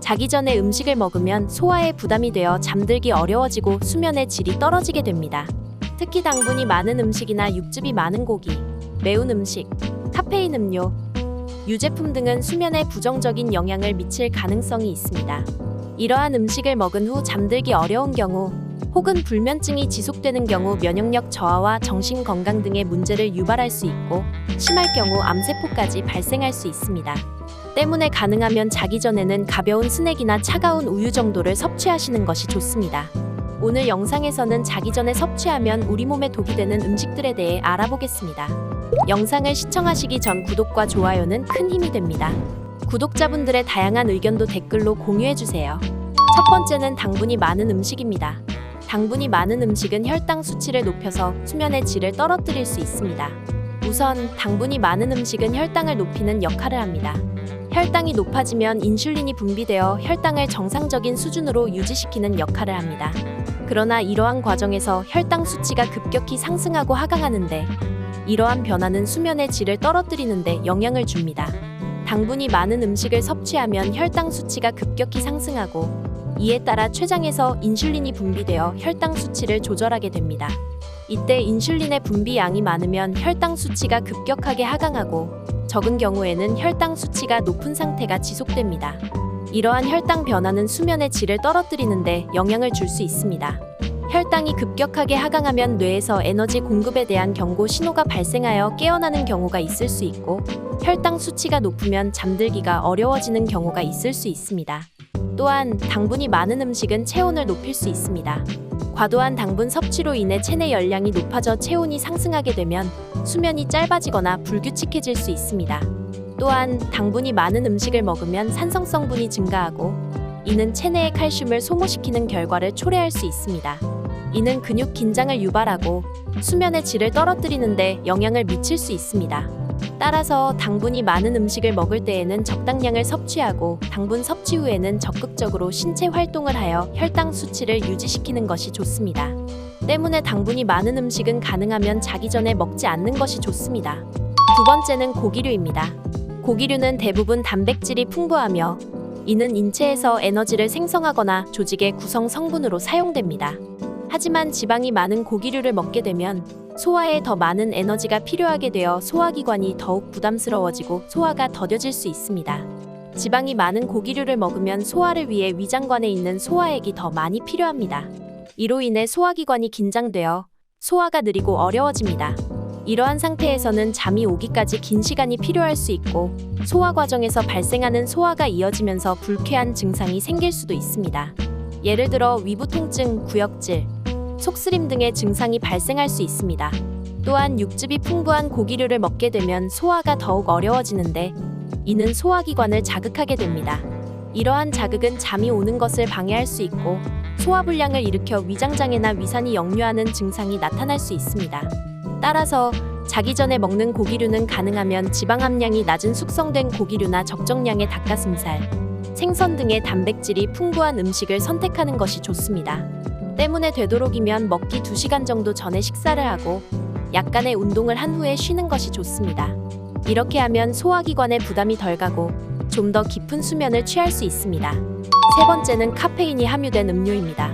자기 전에 음식을 먹으면 소화에 부담이 되어 잠들기 어려워지고 수면의 질이 떨어지게 됩니다. 특히 당분이 많은 음식이나 육즙이 많은 고기, 매운 음식, 카페인 음료, 유제품 등은 수면에 부정적인 영향을 미칠 가능성이 있습니다. 이러한 음식을 먹은 후 잠들기 어려운 경우 혹은 불면증이 지속되는 경우 면역력 저하와 정신건강 등의 문제를 유발할 수 있고 심할 경우 암세포까지 발생할 수 있습니다. 때문에 가능하면 자기 전에는 가벼운 스낵이나 차가운 우유 정도를 섭취하시는 것이 좋습니다. 오늘 영상에서는 자기 전에 섭취하면 우리 몸에 독이 되는 음식들에 대해 알아보겠습니다. 영상을 시청하시기 전 구독과 좋아요는 큰 힘이 됩니다. 구독자분들의 다양한 의견도 댓글로 공유해주세요. 첫 번째는 당분이 많은 음식입니다. 당분이 많은 음식은 혈당 수치를 높여서 수면의 질을 떨어뜨릴 수 있습니다. 우선 당분이 많은 음식은 혈당을 높이는 역할을 합니다. 혈당이 높아지면 인슐린이 분비되어 혈당을 정상적인 수준으로 유지시키는 역할을 합니다. 그러나 이러한 과정에서 혈당 수치가 급격히 상승하고 하강하는데 이러한 변화는 수면의 질을 떨어뜨리는데 영향을 줍니다. 당분이 많은 음식을 섭취하면 혈당 수치가 급격히 상승하고 이에 따라 췌장에서 인슐린이 분비되어 혈당 수치를 조절하게 됩니다. 이때 인슐린의 분비량이 많으면 혈당 수치가 급격하게 하강하고 적은 경우에는 혈당 수치가 높은 상태가 지속됩니다. 이러한 혈당 변화는 수면의 질을 떨어뜨리는데 영향을 줄 수 있습니다. 혈당이 급격하게 하강하면 뇌에서 에너지 공급에 대한 경고 신호가 발생하여 깨어나는 경우가 있을 수 있고 혈당 수치가 높으면 잠들기가 어려워지는 경우가 있을 수 있습니다. 또한 당분이 많은 음식은 체온을 높일 수 있습니다. 과도한 당분 섭취로 인해 체내 열량이 높아져 체온이 상승하게 되면 수면이 짧아지거나 불규칙해질 수 있습니다. 또한 당분이 많은 음식을 먹으면 산성 성분이 증가하고 이는 체내의 칼슘을 소모시키는 결과를 초래할 수 있습니다. 이는 근육 긴장을 유발하고 수면의 질을 떨어뜨리는데 영향을 미칠 수 있습니다. 따라서 당분이 많은 음식을 먹을 때에는 적당량을 섭취하고 당분 섭취 후에는 적극적으로 신체 활동을 하여 혈당 수치를 유지시키는 것이 좋습니다. 때문에 당분이 많은 음식은 가능하면 자기 전에 먹지 않는 것이 좋습니다. 두 번째는 고기류입니다. 고기류는 대부분 단백질이 풍부하며 이는 인체에서 에너지를 생성하거나 조직의 구성 성분으로 사용됩니다. 하지만 지방이 많은 고기류를 먹게 되면 소화에 더 많은 에너지가 필요하게 되어 소화기관이 더욱 부담스러워지고 소화가 더뎌질 수 있습니다. 지방이 많은 고기류를 먹으면 소화를 위해 위장관에 있는 소화액이 더 많이 필요합니다. 이로 인해 소화기관이 긴장되어 소화가 느리고 어려워집니다. 이러한 상태에서는 잠이 오기까지 긴 시간이 필요할 수 있고 소화 과정에서 발생하는 소화가 이어지면서 불쾌한 증상이 생길 수도 있습니다. 예를 들어 위부 통증, 구역질, 속쓰림 등의 증상이 발생할 수 있습니다. 또한 육즙이 풍부한 고기류를 먹게 되면 소화가 더욱 어려워지는데 이는 소화기관을 자극하게 됩니다. 이러한 자극은 잠이 오는 것을 방해할 수 있고 소화불량을 일으켜 위장장애나 위산이 역류하는 증상이 나타날 수 있습니다. 따라서 자기 전에 먹는 고기류는 가능하면 지방 함량이 낮은 숙성된 고기류나 적정량의 닭가슴살, 생선 등의 단백질이 풍부한 음식을 선택하는 것이 좋습니다. 때문에 되도록이면 먹기 2시간 정도 전에 식사를 하고 약간의 운동을 한 후에 쉬는 것이 좋습니다. 이렇게 하면 소화기관에 부담이 덜 가고 좀 더 깊은 수면을 취할 수 있습니다. 세 번째는 카페인이 함유된 음료입니다.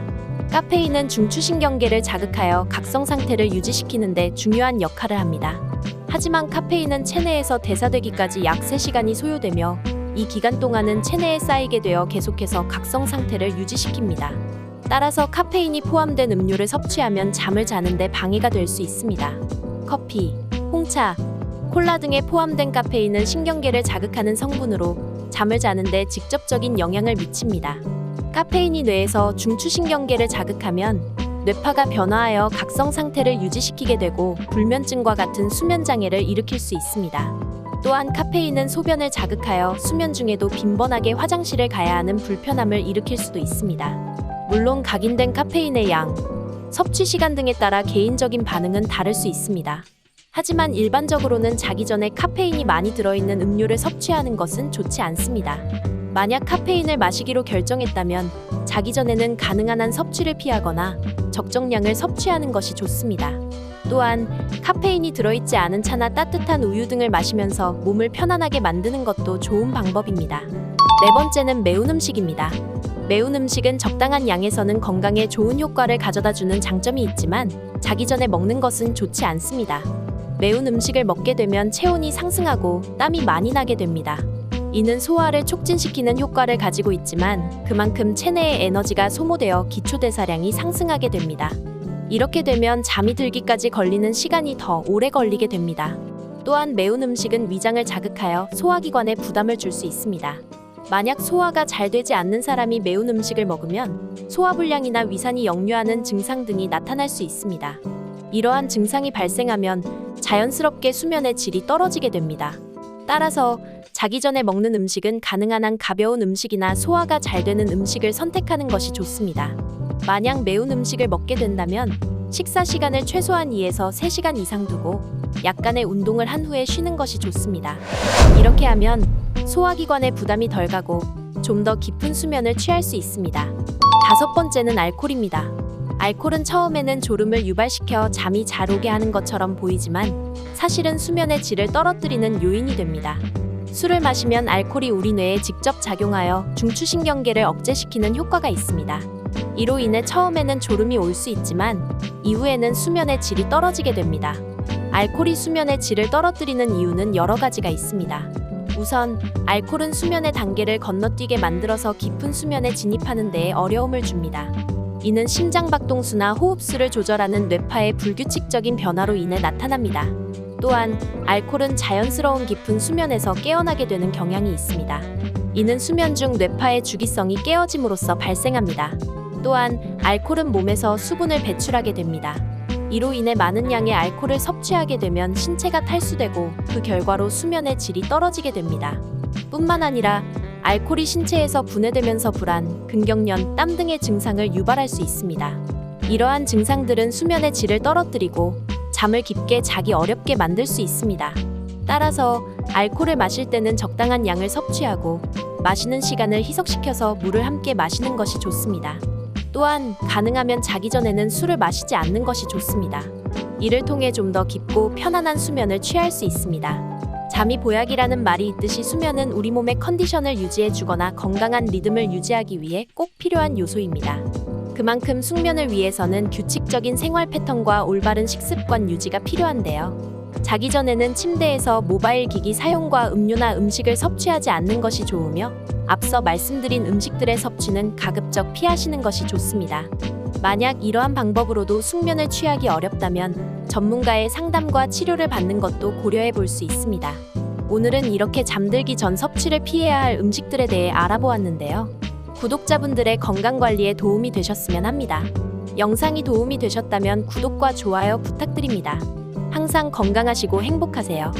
카페인은 중추신경계를 자극하여 각성 상태를 유지시키는 데 중요한 역할을 합니다. 하지만 카페인은 체내에서 대사되기까지 약 3시간이 소요되며 이 기간 동안은 체내에 쌓이게 되어 계속해서 각성 상태를 유지시킵니다. 따라서 카페인이 포함된 음료를 섭취하면 잠을 자는데 방해가 될 수 있습니다. 커피, 홍차, 콜라 등에 포함된 카페인은 신경계를 자극하는 성분으로 잠을 자는데 직접적인 영향을 미칩니다. 카페인이 뇌에서 중추신경계를 자극하면 뇌파가 변화하여 각성 상태를 유지시키게 되고 불면증과 같은 수면 장애를 일으킬 수 있습니다. 또한 카페인은 소변을 자극하여 수면 중에도 빈번하게 화장실을 가야 하는 불편함을 일으킬 수도 있습니다. 물론 각인된 카페인의 양, 섭취 시간 등에 따라 개인적인 반응은 다를 수 있습니다. 하지만 일반적으로는 자기 전에 카페인이 많이 들어있는 음료를 섭취하는 것은 좋지 않습니다. 만약 카페인을 마시기로 결정했다면 자기 전에는 가능한 한 섭취를 피하거나 적정량을 섭취하는 것이 좋습니다. 또한 카페인이 들어있지 않은 차나 따뜻한 우유 등을 마시면서 몸을 편안하게 만드는 것도 좋은 방법입니다. 네 번째는 매운 음식입니다. 매운 음식은 적당한 양에서는 건강에 좋은 효과를 가져다주는 장점이 있지만 자기 전에 먹는 것은 좋지 않습니다. 매운 음식을 먹게 되면 체온이 상승하고 땀이 많이 나게 됩니다. 이는 소화를 촉진시키는 효과를 가지고 있지만 그만큼 체내의 에너지가 소모되어 기초대사량이 상승하게 됩니다. 이렇게 되면 잠이 들기까지 걸리는 시간이 더 오래 걸리게 됩니다. 또한 매운 음식은 위장을 자극하여 소화기관에 부담을 줄 수 있습니다. 만약 소화가 잘 되지 않는 사람이 매운 음식을 먹으면 소화불량이나 위산이 역류하는 증상 등이 나타날 수 있습니다. 이러한 증상이 발생하면 자연스럽게 수면의 질이 떨어지게 됩니다. 따라서 자기 전에 먹는 음식은 가능한 한 가벼운 음식이나 소화가 잘 되는 음식을 선택하는 것이 좋습니다. 만약 매운 음식을 먹게 된다면 식사 시간을 최소한 2에서 3시간 이상 두고 약간의 운동을 한 후에 쉬는 것이 좋습니다. 이렇게 하면 소화기관에 부담이 덜 가고 좀 더 깊은 수면을 취할 수 있습니다. 다섯 번째는 알코올입니다. 알코올은 처음에는 졸음을 유발시켜 잠이 잘 오게 하는 것처럼 보이지만 사실은 수면의 질을 떨어뜨리는 요인이 됩니다. 술을 마시면 알코올이 우리 뇌에 직접 작용하여 중추신경계를 억제시키는 효과가 있습니다. 이로 인해 처음에는 졸음이 올 수 있지만 이후에는 수면의 질이 떨어지게 됩니다. 알코올이 수면의 질을 떨어뜨리는 이유는 여러 가지가 있습니다. 우선 알코올은 수면의 단계를 건너뛰게 만들어서 깊은 수면에 진입하는 데에 어려움을 줍니다. 이는 심장박동수나 호흡수를 조절하는 뇌파의 불규칙적인 변화로 인해 나타납니다. 또한 알코올은 자연스러운 깊은 수면에서 깨어나게 되는 경향이 있습니다. 이는 수면 중 뇌파의 주기성이 깨어짐으로써 발생합니다. 또한 알코올은 몸에서 수분을 배출하게 됩니다. 이로 인해 많은 양의 알코올을 섭취하게 되면 신체가 탈수되고 그 결과로 수면의 질이 떨어지게 됩니다. 뿐만 아니라 알코올이 신체에서 분해되면서 불안, 근경련, 땀 등의 증상을 유발할 수 있습니다. 이러한 증상들은 수면의 질을 떨어뜨리고 잠을 깊게 자기 어렵게 만들 수 있습니다. 따라서 알코올을 마실 때는 적당한 양을 섭취하고 마시는 시간을 희석시켜서 물을 함께 마시는 것이 좋습니다. 또한 가능하면 자기 전에는 술을 마시지 않는 것이 좋습니다. 이를 통해 좀 더 깊고 편안한 수면을 취할 수 있습니다. 잠이 보약이라는 말이 있듯이 수면은 우리 몸의 컨디션을 유지해주거나 건강한 리듬을 유지하기 위해 꼭 필요한 요소입니다. 그만큼 숙면을 위해서는 규칙적인 생활 패턴과 올바른 식습관 유지가 필요한데요. 자기 전에는 침대에서 모바일 기기 사용과 음료나 음식을 섭취하지 않는 것이 좋으며 앞서 말씀드린 음식들의 섭취는 가급적 피하시는 것이 좋습니다. 만약 이러한 방법으로도 숙면을 취하기 어렵다면 전문가의 상담과 치료를 받는 것도 고려해 볼 수 있습니다. 오늘은 이렇게 잠들기 전 섭취를 피해야 할 음식들에 대해 알아보았는데요. 구독자분들의 건강관리에 도움이 되셨으면 합니다. 영상이 도움이 되셨다면 구독과 좋아요 부탁드립니다. 항상 건강하시고 행복하세요.